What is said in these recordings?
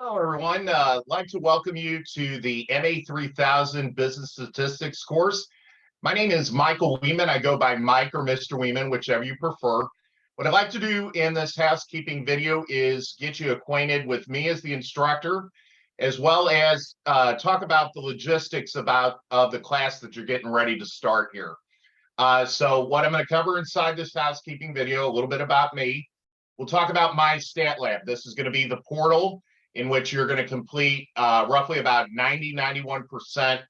Hello, everyone. I'd like to welcome you to the MA3000 Business Statistics course. My name is Michael Weeman. I go by Mike or Mr. Weeman, whichever you prefer. What I'd like to do in this housekeeping video is get you acquainted with me as the instructor, as well as talk about the logistics of the class that you're getting ready to start here. So what I'm going to cover inside this housekeeping video, a little bit about me. We'll talk about my stat lab. This is going to be the portal in which you're going to complete roughly about 91%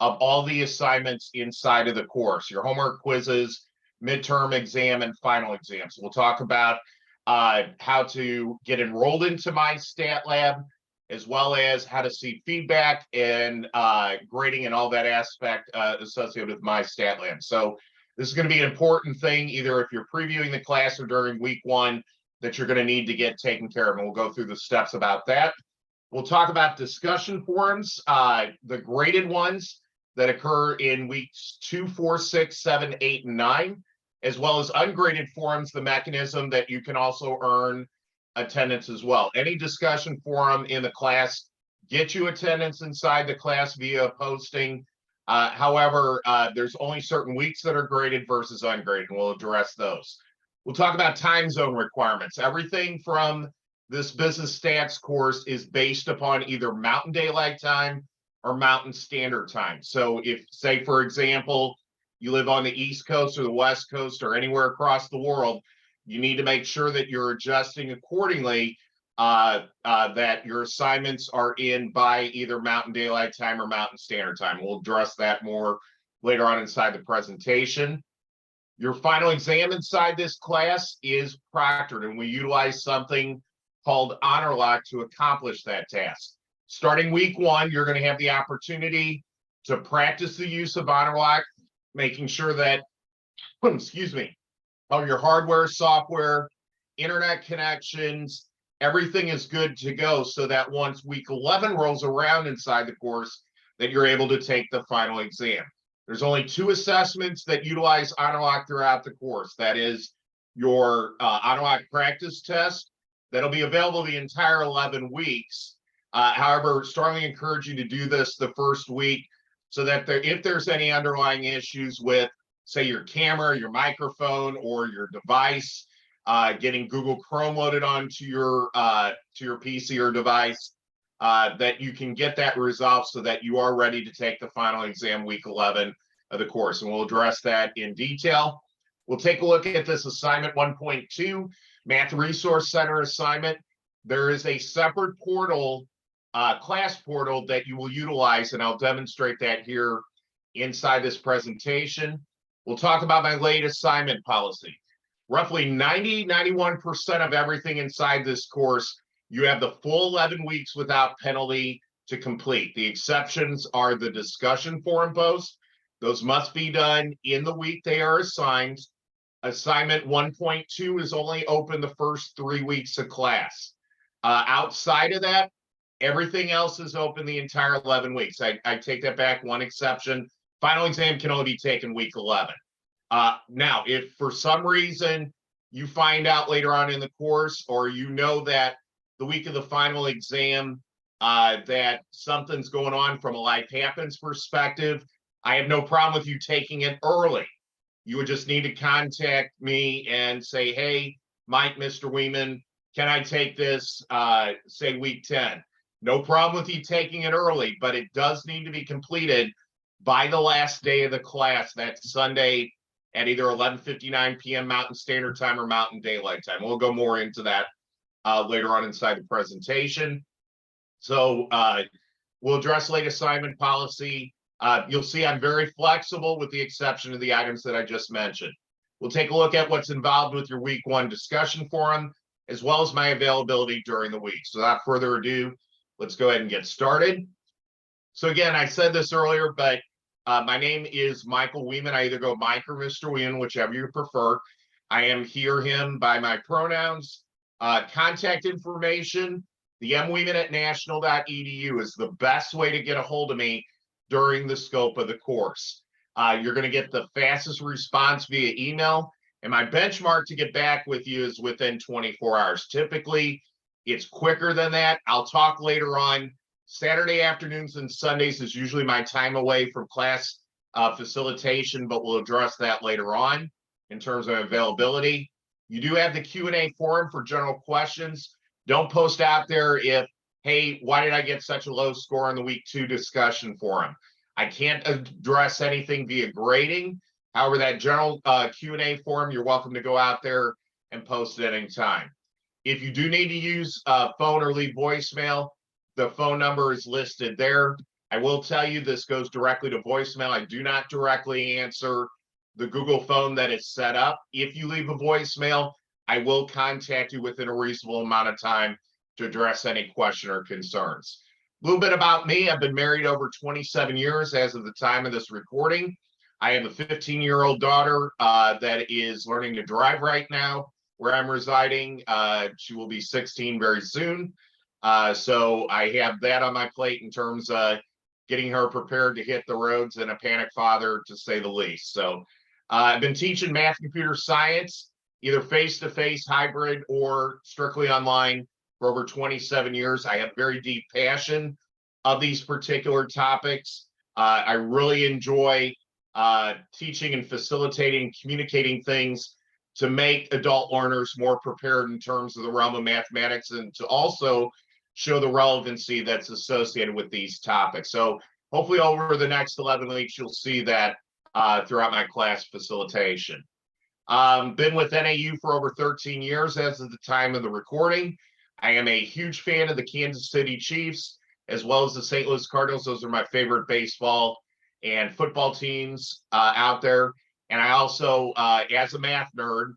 of all the assignments inside of the course, your homework, quizzes, midterm exam, and final exams. We'll talk about how to get enrolled into my stat lab, as well as how to see feedback and grading and all that aspect associated with my stat lab. So this is going to be an important thing, either if you're previewing the class or during week one, that you're going to need to get taken care of. And we'll go through the steps about that. We'll talk about discussion forums, the graded ones that occur in weeks 2, 4, 6, 7, 8, and 9, as well as ungraded forums, the mechanism that you can also earn attendance as well. Any discussion forum in the class gets you attendance inside the class via posting. However, there's only certain weeks that are graded versus ungraded, and we'll address those. We'll talk about time zone requirements. Everything from this business stats course is based upon either Mountain Daylight Time or Mountain Standard Time. So if, say, for example, you live on the East Coast or the West Coast or anywhere across the world, you need to make sure that you're adjusting accordingly, that your assignments are in by either Mountain Daylight Time or Mountain Standard Time. We'll address that more later on inside the presentation. Your final exam inside this class is proctored, and we utilize something called Honor Lock to accomplish that task. Starting week one, you're going to have the opportunity to practice the use of Honor Lock, making sure that, excuse me, all your hardware, software, internet connections, everything is good to go, so that once week 11 rolls around inside the course, that you're able to take the final exam. There's only 2 assessments that utilize Honor Lock throughout the course. That is your Honor Lock practice test. That'll be available the entire 11 weeks. However, strongly encourage you to do this the first week so that if there's any underlying issues with, say, your camera, your microphone, or your device, getting Google Chrome loaded onto your PC or device, that you can get that resolved so that you are ready to take the final exam week 11 of the course. And we'll address that in detail. We'll take a look at this assignment 1.2, Math Resource Center assignment. There is a separate portal, class portal, that you will utilize, and I'll demonstrate that here inside this presentation. We'll talk about my late assignment policy. Roughly 91% of everything inside this course, you have the full 11 weeks without penalty to complete. The exceptions are the discussion forum posts. Those must be done in the week they are assigned. Assignment 1.2 is only open the first 3 weeks of class. Outside of that, everything else is open the entire 11 weeks. I take that back, one exception. Final exam can only be taken week 11. Now, if for some reason you find out later on in the course, or you know that the week of the final exam that something's going on from a life happens perspective, I have no problem with you taking it early. You would just need to contact me and say, hey, Mike, Mr. Weeman, can I take this, say, week 10? No problem with you taking it early, but it does need to be completed by the last day of the class, that Sunday at either 11:59 p.m. Mountain Standard Time or Mountain Daylight Time. We'll go more into that later on inside the presentation. So we'll address late assignment policy. You'll see I'm very flexible with the exception of the items that I just mentioned. We'll take a look at what's involved with your week 1 discussion forum, as well as my availability during the week. So without further ado, let's go ahead and get started. So again, I said this earlier, but my name is Michael Weeman. I either go Mike or Mr. Weeman, whichever you prefer. I am here, him by my pronouns. Contact information, the mweeman@national.edu is the best way to get a hold of me during the scope of the course. You're going to get the fastest response via email, and my benchmark to get back with you is within 24 hours. Typically, It's quicker than that. I'll talk later on. Saturday afternoons and Sundays is usually my time away from class facilitation, but we'll address that later on in terms of availability. You do have the Q&A forum for general questions. Don't post out there if, hey, why did I get such a low score in the week 2 discussion forum? I can't address anything via grading. However, that general Q&A forum, you're welcome to go out there and post at any time. If you do need to use phone or leave voicemail, the phone number is listed there. I will tell you this goes directly to voicemail. I do not directly answer the Google phone that is set up. If you leave a voicemail, I will contact you within a reasonable amount of time to address any question or concerns. A little bit about me. I've been married over 27 years as of the time of this recording. I have a 15-year-old daughter that is learning to drive right now where I'm residing. She will be 16 very soon. So I have that on my plate in terms of getting her prepared to hit the roads, and a panic father, to say the least. So I've been teaching math computer science, either face-to-face, hybrid, or strictly online for over 27 years. I have very deep passion of these particular topics. I really enjoy teaching and facilitating, communicating things to make adult learners more prepared in terms of the realm of mathematics, and to also show the relevancy that's associated with these topics. So hopefully over the next 11 weeks, you'll see that throughout my class facilitation. Been with NAU for over 13 years as of the time of the recording. I am a huge fan of the Kansas City Chiefs, as well as the St. Louis Cardinals. Those are my favorite baseball and football teams out there. And I also, as a math nerd,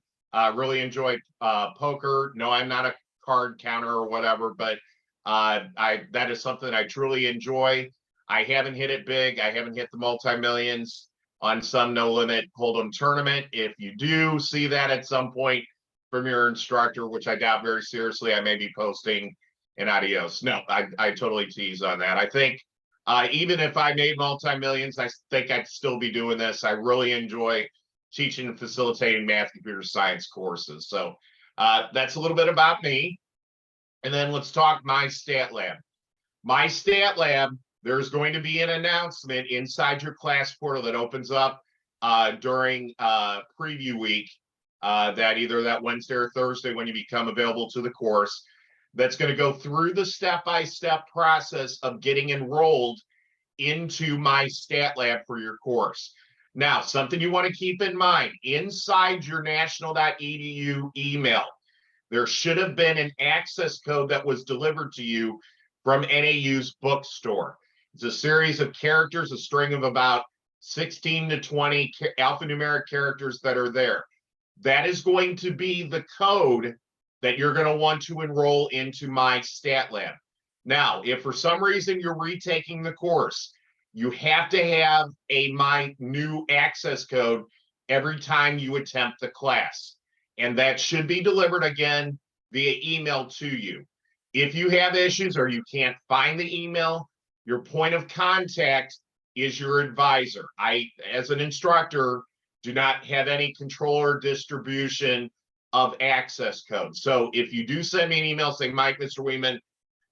really enjoy poker. No, I'm not a card counter or whatever, but that is something I truly enjoy. I haven't hit it big. I haven't hit the multi-millions on some no limit hold'em tournament. If you do see that at some point from your instructor, which I doubt very seriously, I may be posting an adios. No, I totally tease on that. I think even if I made multi-millions, I think I'd still be doing this. I really enjoy teaching and facilitating math computer science courses. So that's a little bit about me. And then let's talk My Stat Lab. My Stat Lab, there's going to be an announcement inside your class portal that opens up during preview week, that either that Wednesday or Thursday when you become available to the course, that's going to go through the step-by-step process of getting enrolled into My Stat Lab for your course. Now, something you want to keep in mind, inside your national.edu email, there should have been an access code that was delivered to you from NAU's bookstore. It's a series of characters, a string of about 16 to 20 alphanumeric characters that are there. That is going to be the code that you're going to want to enroll into My Stat Lab. Now, if for some reason you're retaking the course, you have to have a My New Access code every time you attempt the class. And that should be delivered again via email to you. If you have issues or you can't find the email, your point of contact is your advisor. I, as an instructor, do not have any control or distribution of access codes. So if you do send me an email saying, Mike, Mr. Weeman,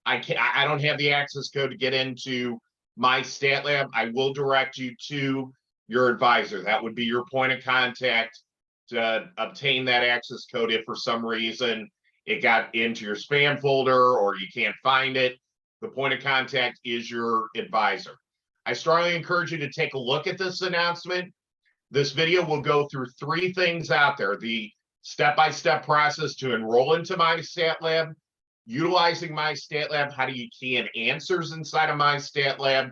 I don't have the access code to get into My Stat Lab, I will direct you to your advisor. That would be your point of contact to obtain that access code if for some reason it got into your spam folder or you can't find it. The point of contact is your advisor. I strongly encourage you to take a look at this announcement. This video will go through 3 things out there: the step-by-step process to enroll into My Stat Lab, utilizing My Stat Lab, how do you key in answers inside of My Stat Lab,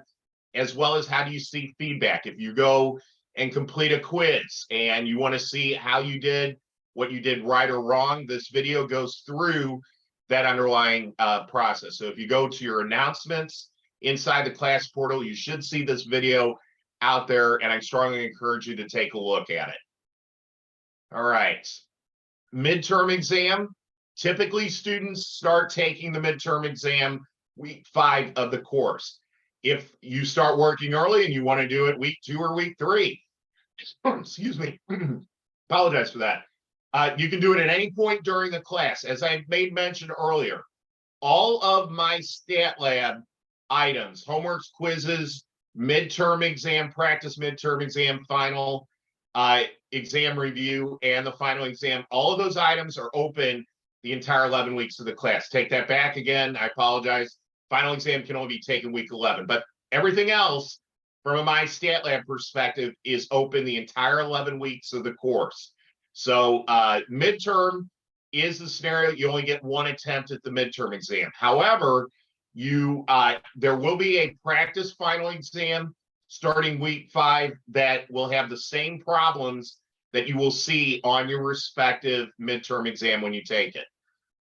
as well as how do you see feedback. If you go and complete a quiz and you want to see how you did, what you did right or wrong, this video goes through that underlying process. So if you go to your announcements inside the class portal, you should see this video out there, and I strongly encourage you to take a look at it. All right, midterm exam. Typically, students start taking the midterm exam week 5 of the course. If you start working early and you want to do it week 2 or week 3, excuse me, apologize for that. You can do it at any point during the class. As I made mention earlier, all of my stat lab items, homeworks, quizzes, midterm exam, practice midterm exam, final exam review, and the final exam, all of those items are open the entire 11 weeks of the class. Take that back again. I apologize. Final exam can only be taken week 11, but everything else from a My Stat Lab perspective is open the entire 11 weeks of the course. So midterm is the scenario. You only get one attempt at the midterm exam. However, there will be a practice final exam starting week 5 that will have the same problems that you will see on your respective midterm exam when you take it.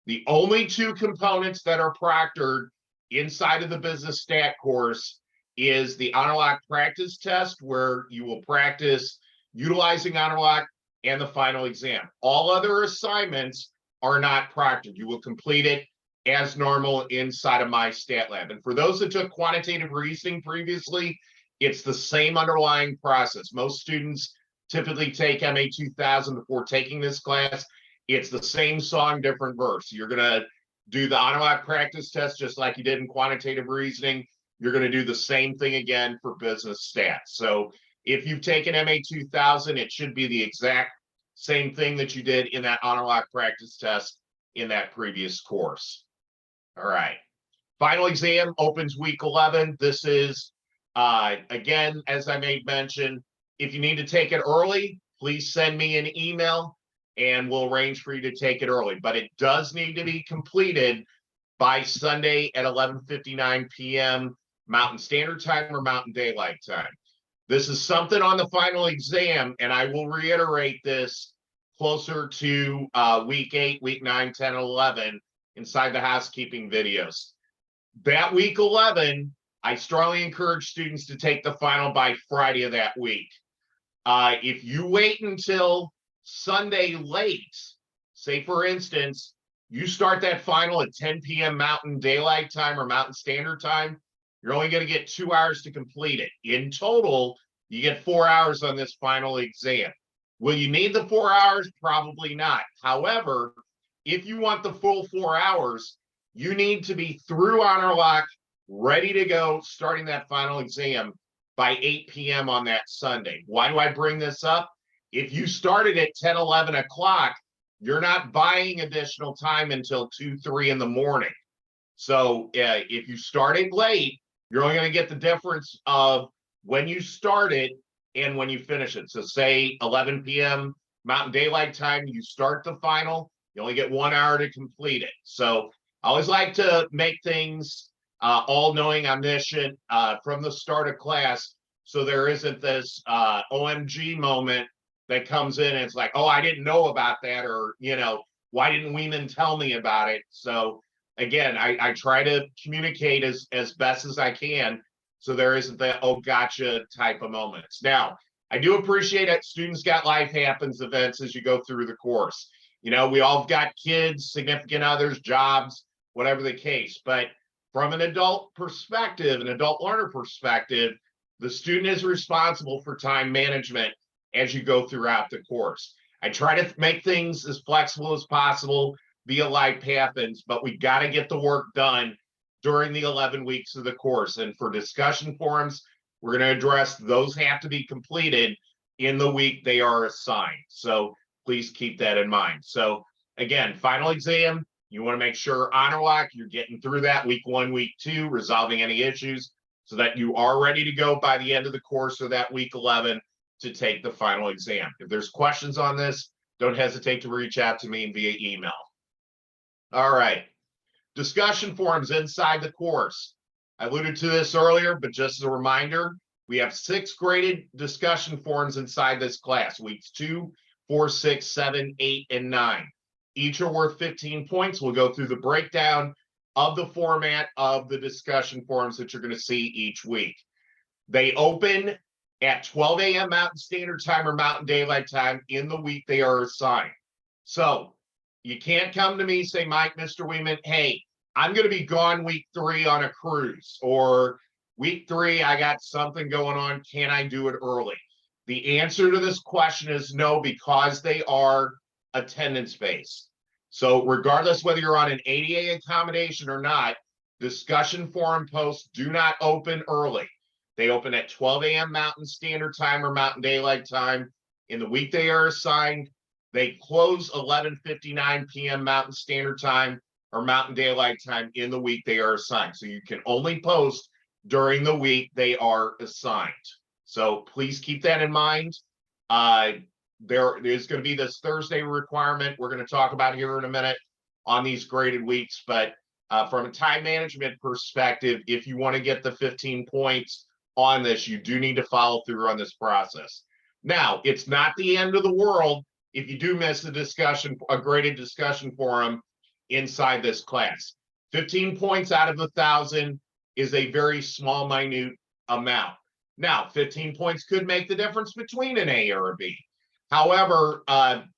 The only two components that are proctored inside of the business stat course is the Honor Lock practice test, where you will practice utilizing Honor Lock, and the final exam. All other assignments are not proctored. You will complete it as normal inside of My Stat Lab. And for those that took quantitative reasoning previously, it's the same underlying process. Most students typically take MA3000 before taking this class. It's the same song, different verse. You're going to do the Honor Lock practice test just like you did in quantitative reasoning. You're going to do the same thing again for business stats. So if you've taken MA3000, it should be the exact same thing that you did in that Honor Lock practice test in that previous course. All right. Final exam opens week 11. This is, again, as I made mention, if you need to take it early, please send me an email and we'll arrange for you to take it early. But it does need to be completed by Sunday at 11:59 p.m. Mountain Standard Time or Mountain Daylight Time. This is something on the final exam, and I will reiterate this closer to week 8, week 9, 10, 11 inside the housekeeping videos. That week 11, I strongly encourage students to take the final by Friday of that week. If you wait until Sunday late, say for instance, you start that final at 10 p.m. Mountain Daylight Time or Mountain Standard Time, you're only going to get 2 hours to complete it. In total, you get 4 hours on this final exam. Will you need the 4 hours? Probably not. However, if you want the full 4 hours, you need to be through Honor Lock, ready to go, starting that final exam by 8 p.m. on that Sunday. Why do I bring this up? If you started at 10, 11 o'clock, you're not buying additional time until 2, 3 in the morning. So if you started late, you're only going to get the difference of when you start it and when you finish it. So say 11 p.m. Mountain Daylight Time, you start the final, you only get 1 hour to complete it. So I always like to make things all-knowing, omniscient from the start of class, so there isn't this OMG moment that comes in and it's like, oh, I didn't know about that, or, you know, why didn't Weeman tell me about it? So again, I try to communicate as best as I can, so there isn't that oh gotcha type of moments. Now, I do appreciate that students got life happens events as you go through the course. You know, we all got kids, significant others, jobs, whatever the case. But from an adult perspective, an adult learner perspective, the student is responsible for time management as you go throughout the course. I try to make things as flexible as possible via life happens, but we got to get the work done during the 11 weeks of the course. And for discussion forums, we're going to address those have to be completed in the week they are assigned. So please keep that in mind. So again, final exam, you want to make sure Honor Lock, you're getting through that week 1, week 2, resolving any issues so that you are ready to go by the end of the course or that week 11 to take the final exam. If there's questions on this, don't hesitate to reach out to me via email. All right, discussion forums inside the course. I alluded to this earlier, but just as a reminder, we have 6 graded discussion forums inside this class, weeks 2, 4, 6, 7, 8, and 9. Each are worth 15 points. We'll go through the breakdown of the format of the discussion forums that you're going to see each week. They open at 12 a.m. Mountain Standard Time or Mountain Daylight Time in the week they are assigned. So you can't come to me, say, Mike, Mr. Weeman, hey, I'm going to be gone week 3 on a cruise, or week 3, I got something going on. Can I do it early? The answer to this question is no, because they are attendance based. So regardless whether you're on an ADA accommodation or not, discussion forum posts do not open early. They open at 12 a.m. Mountain Standard Time or Mountain Daylight Time. In the week they are assigned, they close 11:59 p.m. Mountain Standard Time or Mountain Daylight Time in the week they are assigned. So you can only post during the week they are assigned. So please keep that in mind. There is going to be this Thursday requirement we're going to talk about here in a minute on these graded weeks. But from a time management perspective, if you want to get the 15 points on this, you do need to follow through on this process. Now, it's not the end of the world if you do miss a graded discussion forum inside this class. 15 points out of 1,000 is a very small, minute amount. Now, 15 points could make the difference between an A or a B. However,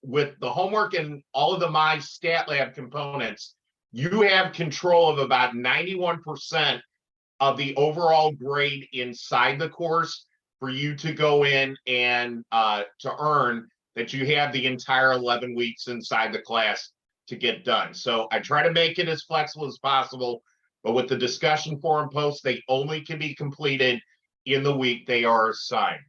with the homework and all of the My Stat Lab components, you have control of about 91% of the overall grade inside the course for you to go in and to earn that you have the entire 11 weeks inside the class to get done. So I try to make it as flexible as possible, but with the discussion forum posts, they only can be completed in the week they are assigned.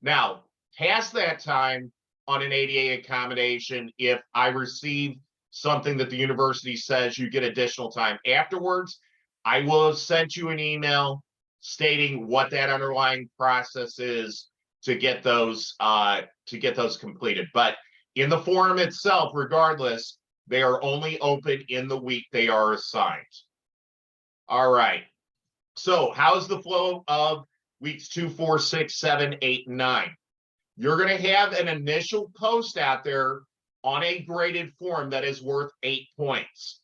Now, past that time on an ADA accommodation, if I receive something that the university says you get additional time afterwards, I will have sent you an email stating what that underlying process is to get those completed. But in the forum itself, regardless, they are only open in the week they are assigned. All right. So how's the flow of weeks 2, 4, 6, 7, 8, and 9? You're going to have an initial post out there on a graded form that is worth 8 points.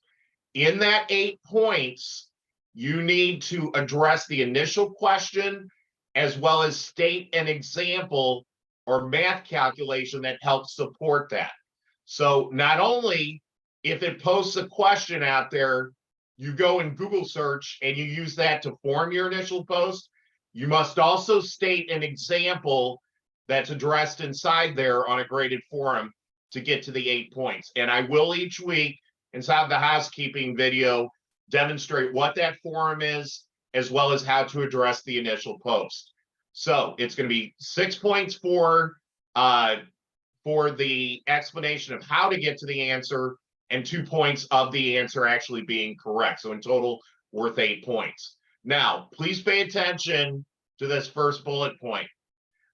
In that 8 points, you need to address the initial question as well as state an example or math calculation that helps support that. So not only if it posts a question out there, you go in Google search and you use that to form your initial post, you must also state an example that's addressed inside there on a graded forum to get to the 8 points. And I will each week inside the housekeeping video demonstrate what that forum is, as well as how to address the initial post. So it's going to be 6 points for the explanation of how to get to the answer, and 2 points of the answer actually being correct. So in total, worth 8 points. Now, please pay attention to this first bullet point.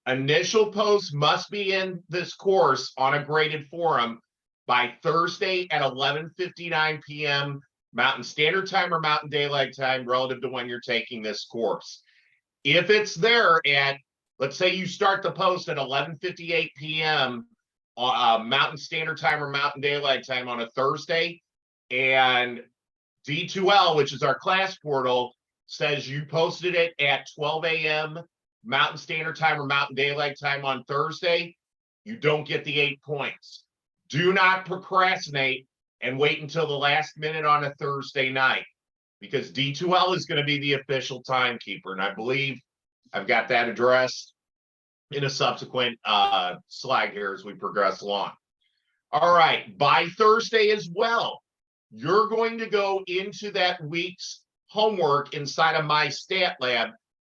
Initial posts must be in this course on a graded forum by Thursday at 11:59 p.m. Mountain Standard Time or Mountain Daylight Time relative to when you're taking this course. If it's there at, let's say you start the post at 11:58 p.m. Mountain Standard Time or Mountain Daylight Time on a Thursday, and D2L, which is our class portal, says you posted it at 12 a.m. Mountain Standard Time or Mountain Daylight Time on Thursday, you don't get the 8 points. Do not procrastinate and wait until the last minute on a Thursday night, because D2L is going to be the official timekeeper. And I believe I've got that addressed in a subsequent slide here as we progress along. All right, by Thursday as well, you're going to go into that week's homework inside of My Stat Lab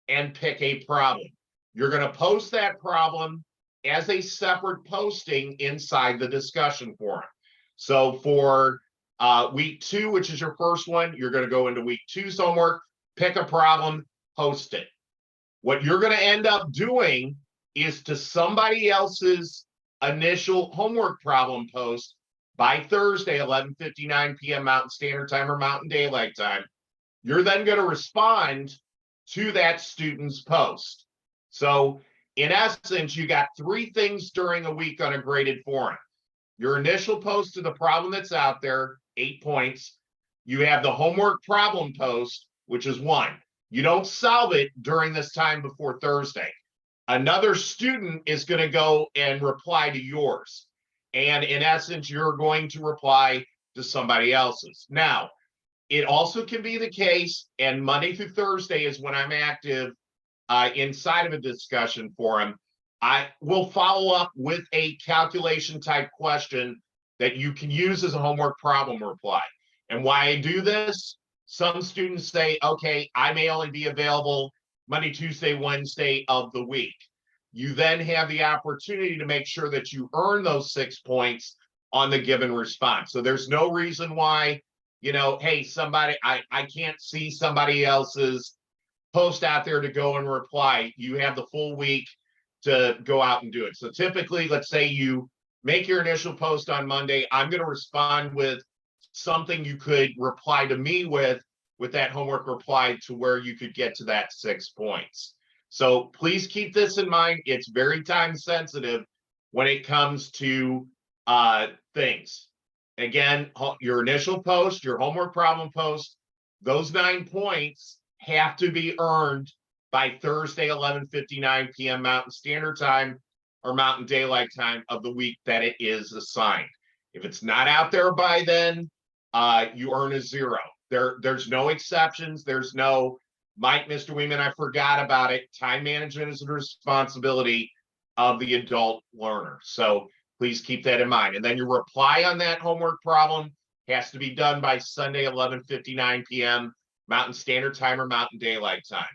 and pick a problem. You're going to post that problem as a separate posting inside the discussion forum. So for week 2, which is your first one, you're going to go into week 2's homework, pick a problem, post it. What you're going to end up doing is to somebody else's initial homework problem post by Thursday, 11:59 p.m. Mountain Standard Time or Mountain Daylight Time. You're then going to respond to that student's post. So in essence, you got 3 things during a week on a graded forum. Your initial post to the problem that's out there, 8 points. You have the homework problem post, which is 1. You don't solve it during this time before Thursday. Another student is going to go and reply to yours. And in essence, you're going to reply to somebody else's. Now, it also can be the case, and Monday through Thursday is when I'm active inside of a discussion forum, I will follow up with a calculation type question that you can use as a homework problem reply. And why I do this, some students say, okay, I may only be available Monday, Tuesday, Wednesday of the week. You then have the opportunity to make sure that you earn those 6 points on the given response. So there's no reason why, hey, I can't see somebody else's post out there to go and reply. You have the full week to go out and do it. So typically, let's say you make your initial post on Monday. I'm going to respond with something you could reply to me with that homework reply to where you could get to that 6 points. So please keep this in mind. It's very time sensitive when it comes to things. Again, your initial post, your homework problem post, those 9 points have to be earned by Thursday, 11:59 p.m. Mountain Standard Time or Mountain Daylight Time of the week that it is assigned. If it's not out there by then, you earn a 0. There's no exceptions. There's no, Mike, Mr. Weeman, I forgot about it. Time management is the responsibility of the adult learner. So please keep that in mind. And then your reply on that homework problem has to be done by Sunday, 11:59 p.m. Mountain Standard Time or Mountain Daylight Time.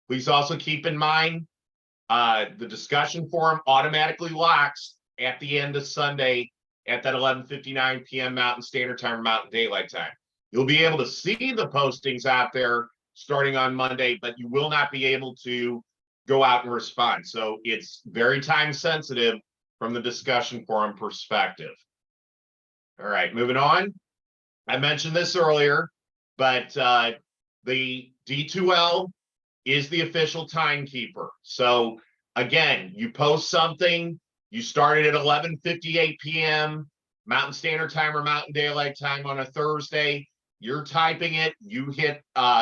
Please also keep in mind the discussion forum automatically locks at the end of Sunday at that 11:59 p.m. Mountain Standard Time or Mountain Daylight Time. You'll be able to see the postings out there starting on Monday, but you will not be able to go out and respond. So it's very time sensitive from the discussion forum perspective. All right, moving on. I mentioned this earlier, but the D2L is the official timekeeper. So again, you post something, you started at 11:58 p.m. Mountain Standard Time or Mountain Daylight Time on a Thursday. You're typing it, you hit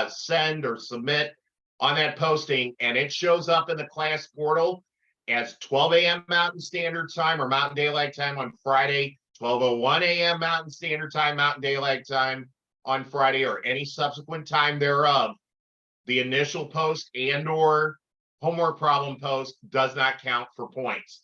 send or submit on that posting, and it shows up in the class portal as 12 a.m. Mountain Standard Time or Mountain Daylight Time on Friday, 12:01 a.m. Mountain Standard Time, Mountain Daylight Time on Friday, or any subsequent time thereof. The initial post and or homework problem post does not count for points.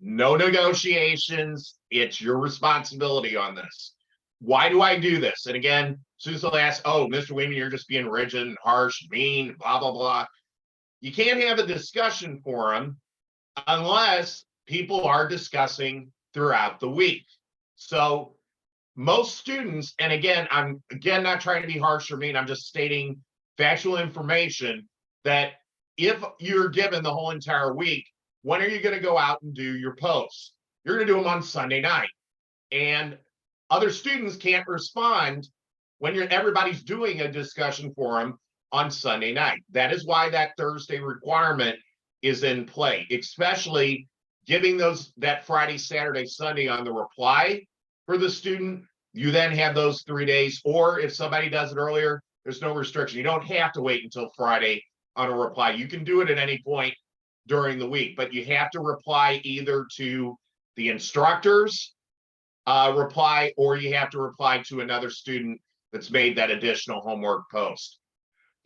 No negotiations. It's your responsibility on this. Why do I do this? And again, soon as they'll ask, oh, Mr. Weeman, you're just being rigid and harsh, mean, blah, blah, blah. You can't have a discussion forum unless people are discussing throughout the week. So most students, and again, I'm not trying to be harsh or mean, I'm just stating factual information that if you're given the whole entire week, when are you going to go out and do your posts? You're going to do them on Sunday night. And other students can't respond when everybody's doing a discussion forum on Sunday night. That is why that Thursday requirement is in play, especially giving that Friday, Saturday, Sunday on the reply for the student. You then have those 3 days, or if somebody does it earlier, there's no restriction. You don't have to wait until Friday on a reply. You can do it at any point during the week, but you have to reply either to the instructor's reply, or you have to reply to another student that's made that additional homework post.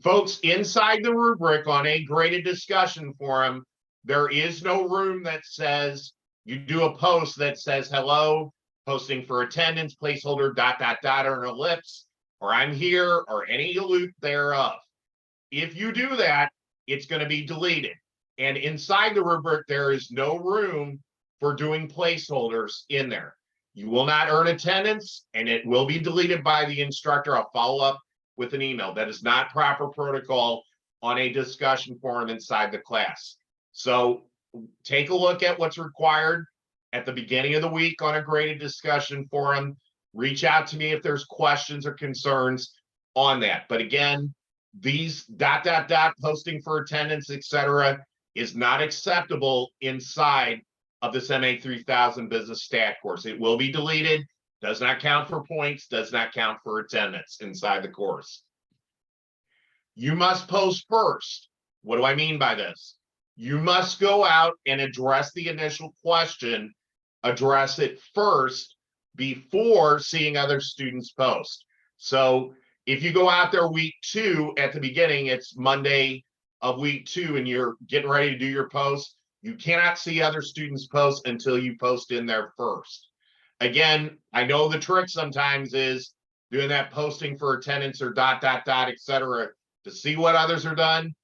Folks, inside the rubric on a graded discussion forum, there is no room that says you do a post that says hello, posting for attendance, placeholder, ... or an ellipse, or I'm here, or any allude thereof. If you do that, it's going to be deleted. And inside the rubric, there is no room for doing placeholders in there. You will not earn attendance, and it will be deleted by the instructor. I'll follow up with an email. That is not proper protocol on a discussion forum inside the class. So take a look at what's required at the beginning of the week on a graded discussion forum. Reach out to me if there's questions or concerns on that. But again, these ... posting for attendance, etc., is not acceptable inside of this MA3000 business stat course. It will be deleted, does not count for points, does not count for attendance inside the course. You must post first. What do I mean by this? You must go out and address the initial question, address it first before seeing other students post. So if you go out there week 2 at the beginning, it's Monday of week 2, and you're getting ready to do your post, you cannot see other students post until you post in there first. Again, I know the trick sometimes is doing that posting for attendance or ... etc. to see what others are done.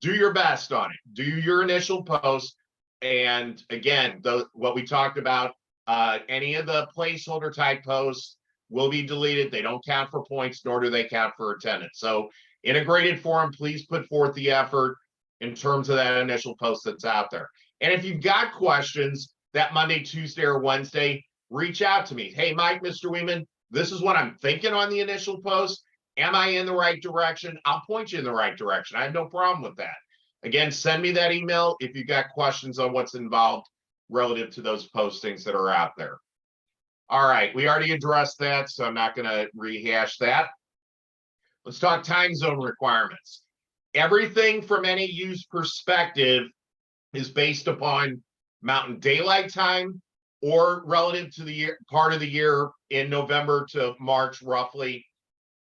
Do your best on it. Do your initial post. And again, what we talked about, any of the placeholder type posts will be deleted. They don't count for points, nor do they count for attendance. So integrated forum, please put forth the effort in terms of that initial post that's out there. And if you've got questions that Monday, Tuesday, or Wednesday, reach out to me. Hey, Mike, Mr. Weeman, this is what I'm thinking on the initial post. Am I in the right direction? I'll point you in the right direction. I have no problem with that. Again, send me that email if you've got questions on what's involved relative to those postings that are out there. All right, we already addressed that, so I'm not going to rehash that. Let's talk time zone requirements. Everything from NAU's perspective is based upon Mountain Daylight Time or relative to the year, part of the year in November to March roughly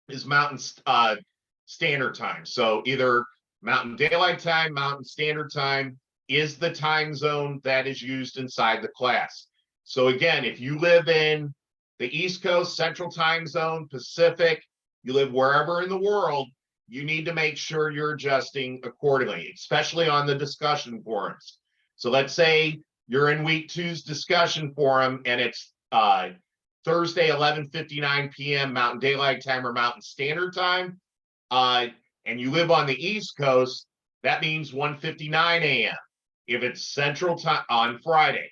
is Mountain Standard Time. So either Mountain Daylight Time, Mountain Standard Time is the time zone that is used inside the class. So again, if you live in the East Coast, Central Time Zone, Pacific, you live wherever in the world, you need to make sure you're adjusting accordingly, especially on the discussion forums. So let's say you're in week 2's discussion forum and it's Thursday, 11:59 p.m. Mountain Daylight Time or Mountain Standard Time, and you live on the East Coast, that means 1:59 a.m. If it's Central Time on Friday.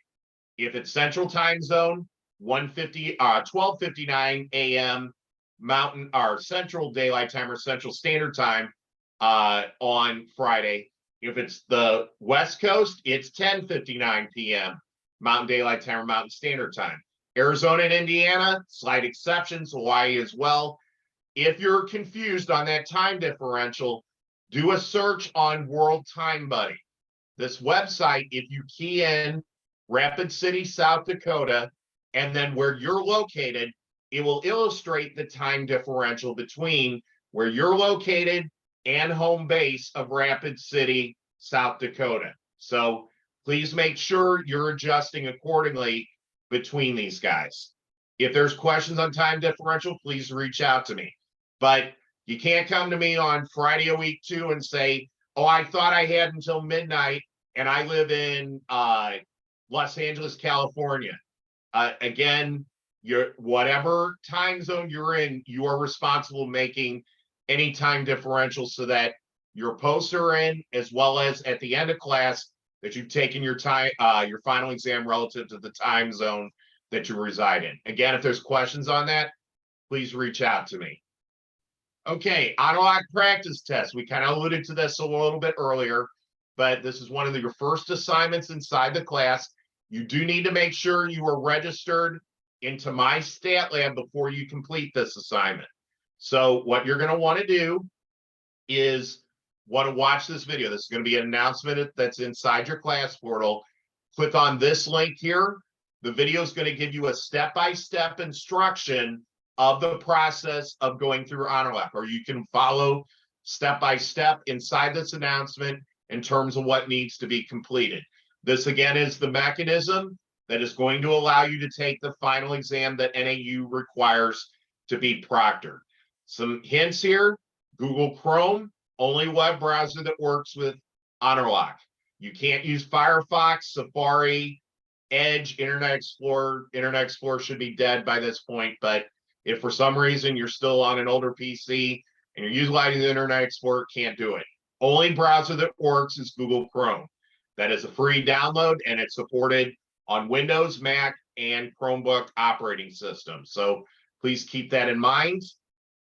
If it's Central Time Zone, 12:59 a.m. Mountain or Central Daylight Time or Central Standard Time on Friday. If it's the West Coast, it's 10:59 p.m. Mountain Daylight Time or Mountain Standard Time. Arizona and Indiana, slight exceptions, Hawaii as well. If you're confused on that time differential, do a search on World Time Buddy. This website, if you key in Rapid City, South Dakota, and then where you're located, it will illustrate the time differential between where you're located and home base of Rapid City, South Dakota. So please make sure you're adjusting accordingly between these guys. If there's questions on time differential, please reach out to me. But you can't come to me on Friday of week 2 and say, oh, I thought I had until midnight and I live in Los Angeles, California. Again, whatever time zone you're in, you are responsible making any time differential so that your posts are in, as well as at the end of class that you've taken your time, your final exam relative to the time zone that you reside in. Again, if there's questions on that, please reach out to me. Okay, auto-lock practice test. We kind of alluded to this a little bit earlier, but this is one of your first assignments inside the class. You do need to make sure you are registered into My Stat Lab before you complete this assignment. So what you're going to want to do is want to watch this video. This is going to be an announcement that's inside your class portal. Click on this link here. The video is going to give you a step-by-step instruction of the process of going through honor-lock, or you can follow step-by-step inside this announcement in terms of what needs to be completed. This again is the mechanism that is going to allow you to take the final exam that NAU requires to be proctored. Some hints here: Google Chrome, only web browser that works with honor-lock. You can't use Firefox, Safari, Edge, Internet Explorer. Internet Explorer should be dead by this point, but if for some reason you're still on an older PC and you're utilizing the Internet Explorer, can't do it. Only browser that works is Google Chrome. That is a free download, and it's supported on Windows, Mac, and Chromebook operating systems. So please keep that in mind.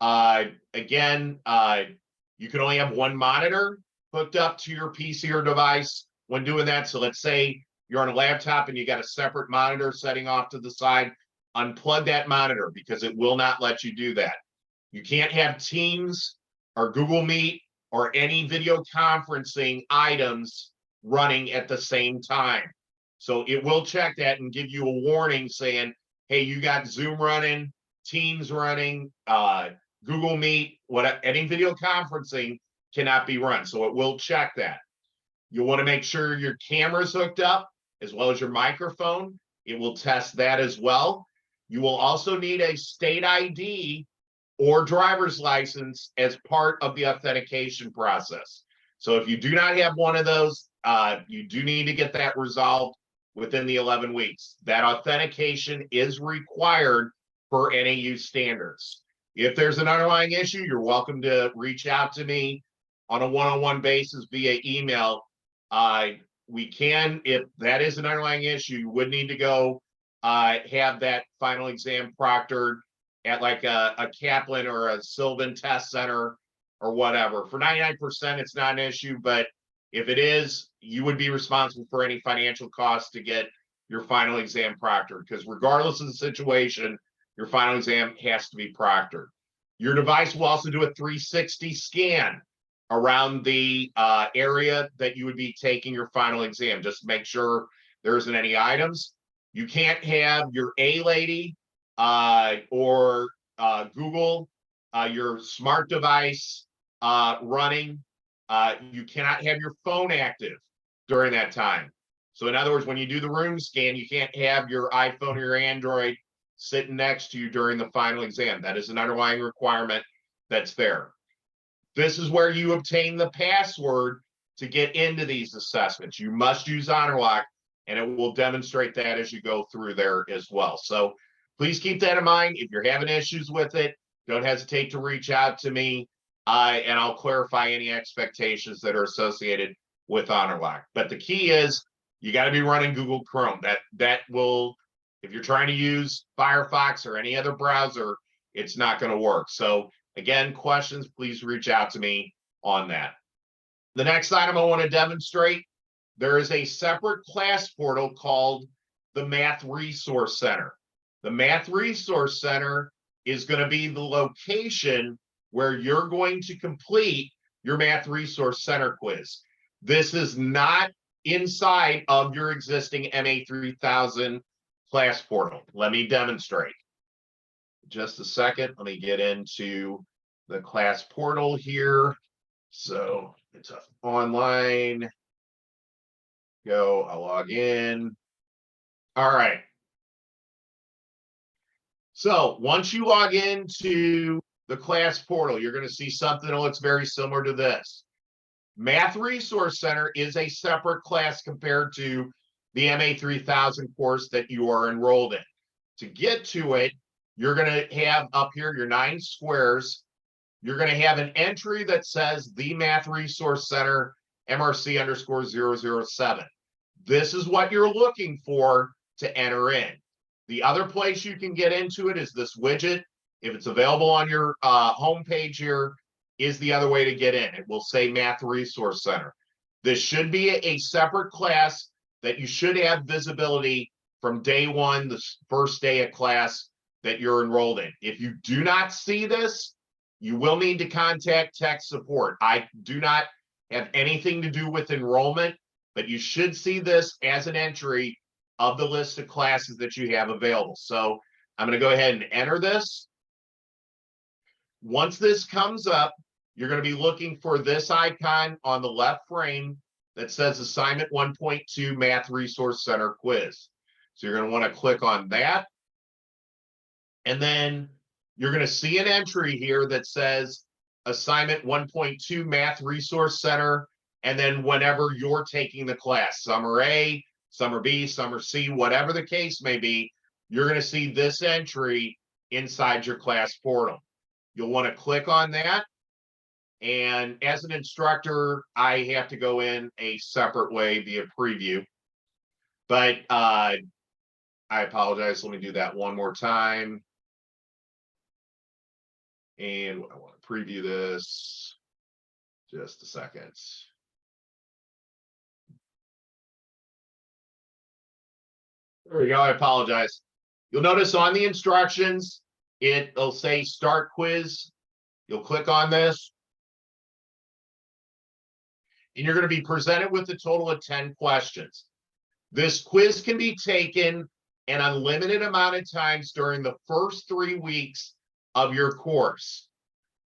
Again, you can only have one monitor hooked up to your PC or device when doing that. So let's say you're on a laptop and you got a separate monitor setting off to the side. Unplug that monitor because it will not let you do that. You can't have Teams or Google Meet or any video conferencing items running at the same time. So it will check that and give you a warning saying, hey, you got Zoom running, Teams running, Google Meet, any video conferencing cannot be run. So it will check that. You'll want to make sure your camera's hooked up as well as your microphone. It will test that as well. You will also need a state ID or driver's license as part of the authentication process. So if you do not have one of those, you do need to get that resolved within the 11 weeks. That authentication is required per NAU standards. If there's an underlying issue, you're welcome to reach out to me on a one-on-one basis via email. We can, if that is an underlying issue, you would need to go have that final exam proctored at like a Kaplan or a Sylvan Test Center or whatever. For 99%, it's not an issue, but if it is, you would be responsible for any financial costs to get your final exam proctored, because regardless of the situation, your final exam has to be proctored. Your device will also do a 360 scan around the area that you would be taking your final exam, just to make sure there isn't any items. You can't have your A-Lady or Google, your smart device running. You cannot have your phone active during that time. So in other words, when you do the room scan, you can't have your iPhone or your Android sitting next to you during the final exam. That is an underlying requirement that's there. This is where you obtain the password to get into these assessments. You must use HonorLock, and it will demonstrate that as you go through there as well. So please keep that in mind. If you're having issues with it, don't hesitate to reach out to me, and I'll clarify any expectations that are associated with HonorLock. But the key is you got to be running Google Chrome. That will, if you're trying to use Firefox or any other browser, it's not going to work. So again, questions, please reach out to me on that. The next item I want to demonstrate, there is a separate class portal called the Math Resource Center. The Math Resource Center is going to be the location where you're going to complete your Math Resource Center quiz. This is not inside of your existing MA3000 class portal. Let me demonstrate. Just a second. Let me get into the class portal here. So it's online. Go, I'll log in. All right. So once you log into the class portal, you're going to see something that looks very similar to this. Math Resource Center is a separate class compared to the MA3000 course that you are enrolled in. To get to it, you're going to have up here your 9 squares. You're going to have an entry that says the Math Resource Center MRC_007. This is what you're looking for to enter in. The other place you can get into it is this widget. If it's available on your homepage here, is the other way to get in. It will say Math Resource Center. This should be a separate class that you should have visibility from day one, the first day of class that you're enrolled in. If you do not see this, you will need to contact tech support. I do not have anything to do with enrollment, but you should see this as an entry of the list of classes that you have available. So I'm going to go ahead and enter this. Once this comes up, you're going to be looking for this icon on the left frame that says Assignment 1.2 Math Resource Center Quiz. So you're going to want to click on that. And then you're going to see an entry here that says Assignment 1.2 Math Resource Center, and then whenever you're taking the class, Summer A, Summer B, Summer C, whatever the case may be, you're going to see this entry inside your class portal. You'll want to click on that. And as an instructor, I have to go in a separate way via preview. But I apologize. Let me do that one more time. And I want to preview this. Just a second. There we go. I apologize. You'll notice on the instructions, it'll say Start Quiz. You'll click on this. And you're going to be presented with a total of 10 questions. This quiz can be taken an unlimited amount of times during the first 3 weeks of your course.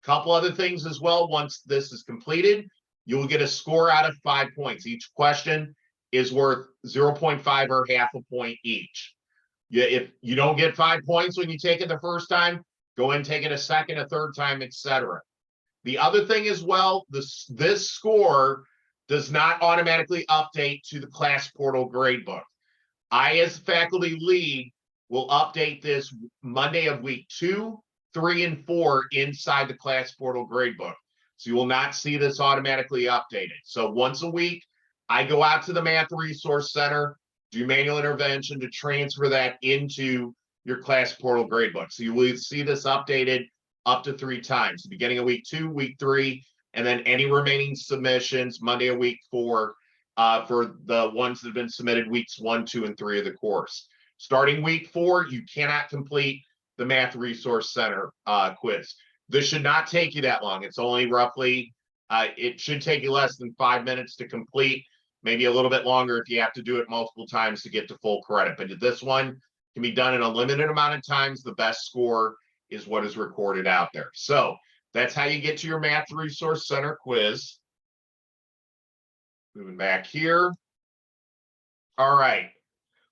A couple other things as well. Once this is completed, you will get a score out of 5 points. Each question is worth 0.5 or half a point each. If you don't get 5 points when you take it the first time, go and take it a second, a third time, etc. The other thing as well, this score does not automatically update to the class portal gradebook. I, as faculty lead, will update this Monday of week 2, 3, and 4 inside the class portal gradebook. So you will not see this automatically updated. So once a week, I go out to the Math Resource Center, do manual intervention to transfer that into your class portal gradebook. So you will see this updated up to 3 times, the beginning of week 2, week 3, and then any remaining submissions Monday of week 4 for the ones that have been submitted weeks 1, 2, and 3 of the course. Starting week 4, you cannot complete the Math Resource Center quiz. This should not take you that long. It's only roughly, it should take you less than 5 minutes to complete, maybe a little bit longer if you have to do it multiple times to get to full credit. But this one can be done in a limited amount of times. The best score is what is recorded out there. So that's how you get to your Math Resource Center quiz. Moving back here. All right,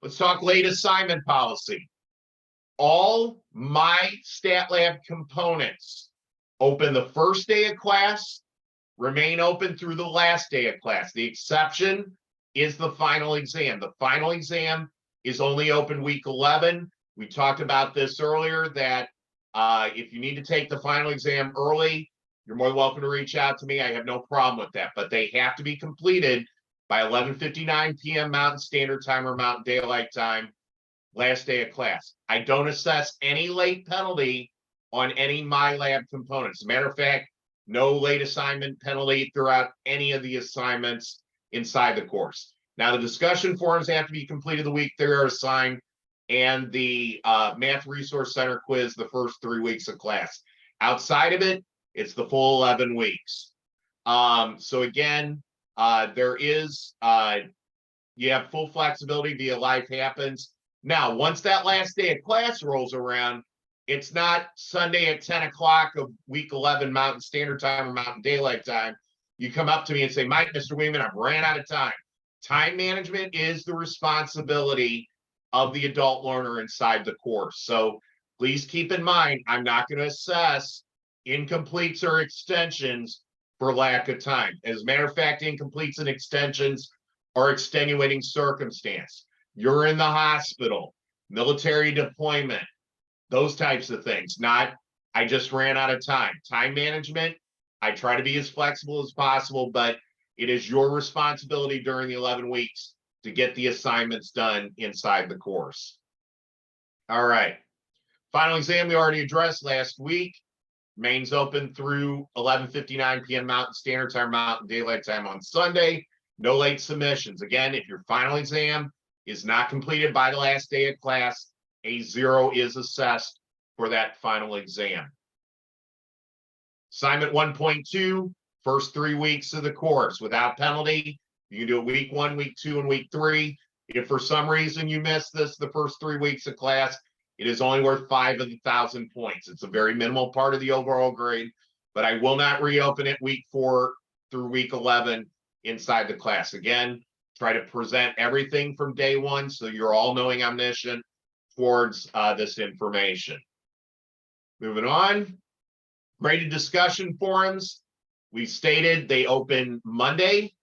let's talk late assignment policy. All my stat lab components open the first day of class, remain open through the last day of class. The exception is the final exam. The final exam is only open week 11. We talked about this earlier, that if you need to take the final exam early, you're more than welcome to reach out to me. I have no problem with that, but they have to be completed by 11:59 p.m. Mountain Standard Time or Mountain Daylight Time, last day of class. I don't assess any late penalty on any My Lab components. As a matter of fact, no late assignment penalty throughout any of the assignments inside the course. Now, the discussion forums have to be completed the week they are assigned, and the Math Resource Center quiz the first 3 weeks of class. Outside of it, it's the full 11 weeks. So again, there is, you have full flexibility via Life Happens. Now, once that last day of class rolls around, it's not Sunday at 10 o'clock of week 11 Mountain Standard Time or Mountain Daylight Time. You come up to me and say, Mike, Mr. Weeman, I've ran out of time. Time management is the responsibility of the adult learner inside the course. So please keep in mind, I'm not going to assess incompletes or extensions for lack of time. As a matter of fact, incompletes and extensions are extenuating circumstance. You're in the hospital, military deployment, those types of things. Not, I just ran out of time. Time management, I try to be as flexible as possible, but it is your responsibility during the 11 weeks to get the assignments done inside the course. All right. Final exam we already addressed last week. Remains open through 11:59 p.m. Mountain Standard Time, Mountain Daylight Time on Sunday. No late submissions. Again, if your final exam is not completed by the last day of class, a 0 is assessed for that final exam. Assignment 1.2, first 3 weeks of the course without penalty. You can do it week 1, week 2, and week 3. If for some reason you miss this the first 3 weeks of class, it is only worth 5 of the 1,000 points. It's a very minimal part of the overall grade, but I will not reopen it week 4 through week 11 inside the class. Again, try to present everything from day 1 so you're all knowing omniscient towards this information. Moving on, graded discussion forums. We stated they open Monday,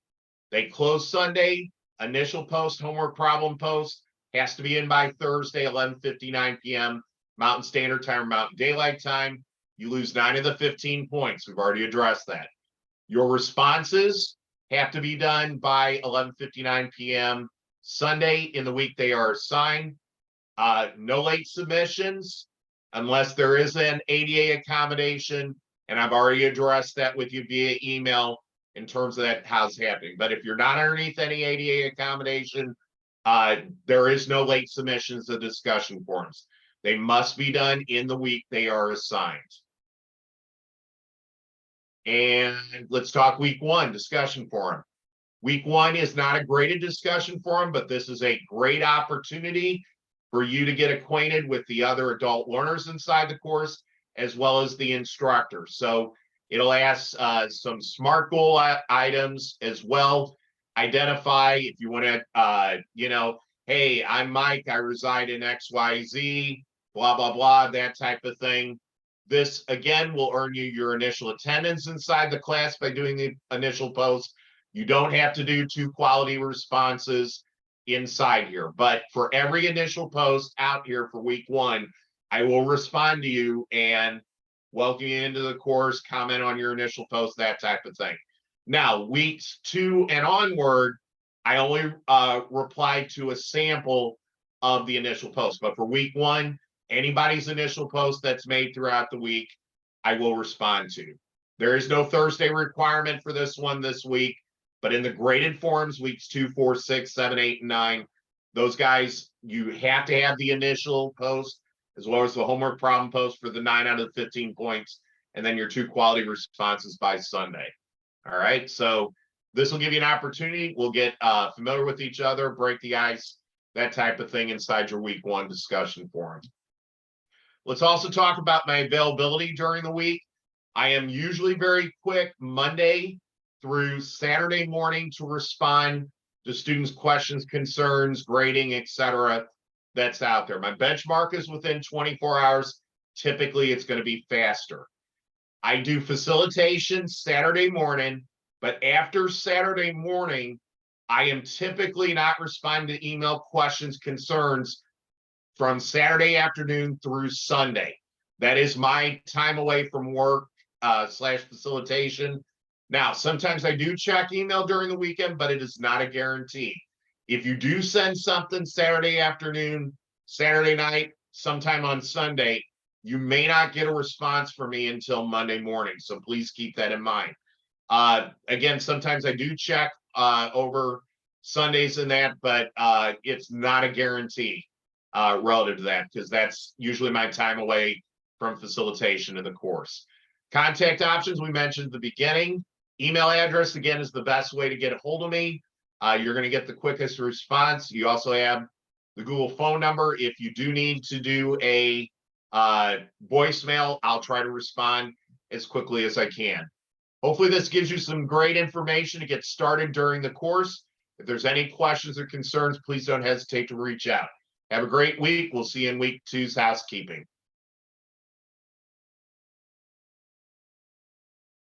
they close Sunday. Initial post, homework problem post, has to be in by Thursday, 11:59 p.m. Mountain Standard Time or Mountain Daylight Time. You lose 9 of the 15 points. We've already addressed that. Your responses have to be done by 11:59 p.m. Sunday in the week they are assigned. No late submissions unless there is an ADA accommodation, and I've already addressed that with you via email in terms of that, how's happening. But if you're not underneath any ADA accommodation, there is no late submissions of discussion forums. They must be done in the week they are assigned. And let's talk week 1 discussion forum. Week 1 is not a graded discussion forum, but this is a great opportunity for you to get acquainted with the other adult learners inside the course, as well as the instructor. So it'll ask some SMART goal items as well. Identify if you want to, hey, I'm Mike, I reside in XYZ, blah, blah, blah, that type of thing. This, again, will earn you your initial attendance inside the class by doing the initial post. You don't have to do 2 quality responses inside here, but for every initial post out here for week 1, I will respond to you and welcome you into the course, comment on your initial post, that type of thing. Now, weeks 2 and onward, I only reply to a sample of the initial post, but for week 1, anybody's initial post that's made throughout the week, I will respond to. There is no Thursday requirement for this one this week, but in the graded forms, weeks 2, 4, 6, 7, 8, and 9, those guys, you have to have the initial post as well as the homework problem post for the 9 out of 15 points, and then your 2 quality responses by Sunday. All right, so this will give you an opportunity. We'll get familiar with each other, break the ice, that type of thing inside your week 1 discussion forum. Let's also talk about my availability during the week. I am usually very quick Monday through Saturday morning to respond to students' questions, concerns, grading, etc. that's out there. My benchmark is within 24 hours. Typically, it's going to be faster. I do facilitation Saturday morning, but after Saturday morning, I am typically not responding to email questions, concerns from Saturday afternoon through Sunday. That is my time away from work / facilitation. Now, sometimes I do check email during the weekend, but it is not a guarantee. If you do send something Saturday afternoon, Saturday night, sometime on Sunday, you may not get a response from me until Monday morning. So please keep that in mind. Again, sometimes I do check over Sundays and that, but it's not a guarantee relative to that, because that's usually my time away from facilitation of the course. Contact options we mentioned at the beginning. Email address, again, is the best way to get a hold of me. You're going to get the quickest response. You also have the Google phone number. If you do need to do a voicemail, I'll try to respond as quickly as I can. Hopefully this gives you some great information to get started during the course. If there's any questions or concerns, please don't hesitate to reach out. Have a great week. We'll see you in week 2's housekeeping.